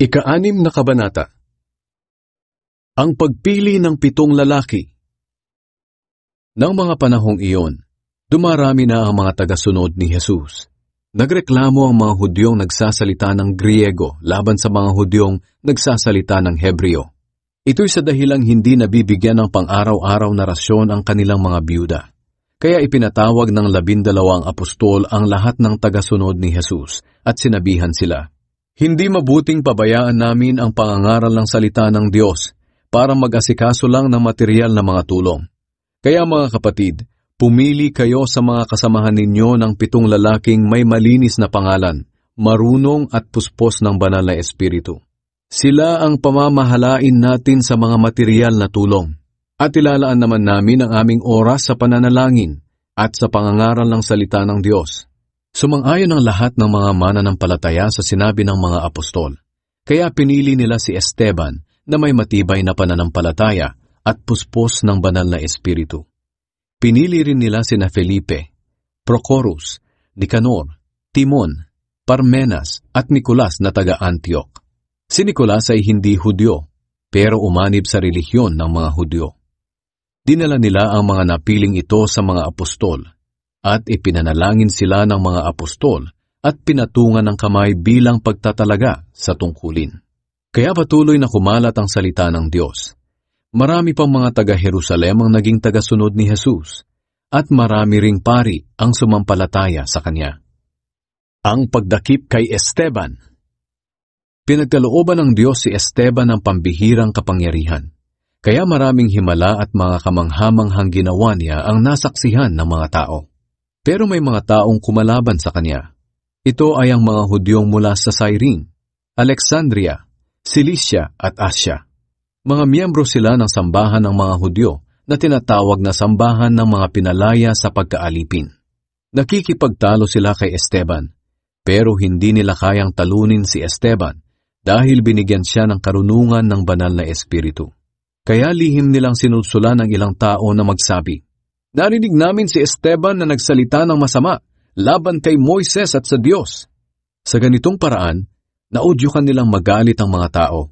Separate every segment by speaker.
Speaker 1: Ika-6 na kabanata. Ang pagpili ng 7 lalaki. Nang mga panahong iyon, dumarami na ang mga tagasunod ni Jesus. Nagreklamo ang mga Hudyong nagsasalita ng Griego laban sa mga Hudyong nagsasalita ng Hebreo. Ito'y sa dahilang hindi nabibigyan ng pang-araw-araw na rasyon ang kanilang mga byuda. Kaya ipinatawag ng 12 apostol ang lahat ng tagasunod ni Jesus at sinabihan sila, "Hindi mabuting pabayaan namin ang pangangaral ng salita ng Diyos para mag-asikaso lang ng material na mga tulong. Kaya mga kapatid, pumili kayo sa mga kasamahan ninyo ng 7 lalaking may malinis na pangalan, marunong at puspos ng banal na espiritu. Sila ang pamamahalain natin sa mga material na tulong. At ilalaan naman namin ang aming oras sa pananalangin at sa pangangaral ng salita ng Diyos." Sumang-ayon ang lahat ng mga mananampalataya sa sinabi ng mga apostol. Kaya pinili nila si Esteban na may matibay na pananampalataya at puspos ng banal na espiritu. Pinili rin nila sina Felipe, Prochorus, Nicanor, Timon, Parmenas at Nicolas na taga-Antioch. Si Nicolas ay hindi Hudyo, pero umanib sa relihiyon ng mga Hudyo. Dinala nila ang mga napiling ito sa mga apostol, at ipinanalangin sila ng mga apostol at pinatungan ng kamay bilang pagtatalaga sa tungkulin. Kaya patuloy na kumalat ang salita ng Diyos. Marami pang mga taga-Jerusalem ang naging tagasunod ni Jesus, at marami ring pari ang sumampalataya sa Kanya. Ang pagdakip kay Esteban. Pinagkalooban ng Diyos si Esteban ng pambihirang kapangyarihan. Kaya maraming himala at mga kamanghamanghang ginawa niya ang nasaksihan ng mga tao. Pero may mga taong kumalaban sa kanya. Ito ay ang mga Hudyong mula sa Cyrene, Alexandria, Cilicia at Asia. Mga miyembro sila ng sambahan ng mga Hudyo na tinatawag na sambahan ng mga pinalaya sa pagkaalipin. Nakikipagtalo sila kay Esteban, pero hindi nila kayang talunin si Esteban dahil binigyan siya ng karunungan ng banal na espiritu. Kaya lihim nilang sinulsulan ng ilang tao na magsabi, "Narinig namin si Esteban na nagsalita ng masama laban kay Moises at sa Diyos." Sa ganitong paraan, naudyukan nilang magalit ang mga tao,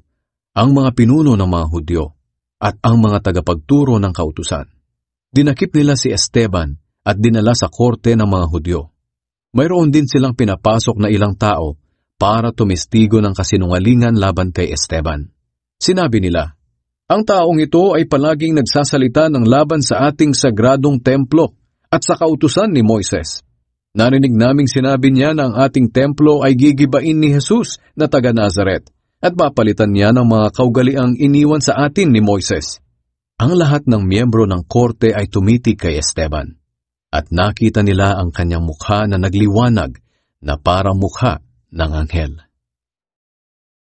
Speaker 1: ang mga pinuno ng mga Hudyo, at ang mga tagapagturo ng kautusan. Dinakip nila si Esteban at dinala sa korte ng mga Hudyo. Mayroon din silang pinapasok na ilang tao para tumestigo ng kasinungalingan laban kay Esteban. Sinabi nila, "Ang taong ito ay palaging nagsasalita ng laban sa ating sagradong templo at sa kautusan ni Moises. Narinig naming sinabi niya na ang ating templo ay gigibain ni Jesus na taga Nazaret at papalitan niya ng mga kaugaliang iniwan sa atin ni Moises." Ang lahat ng miyembro ng korte ay tumitig kay Esteban at nakita nila ang kanyang mukha na nagliwanag na parang mukha ng anghel.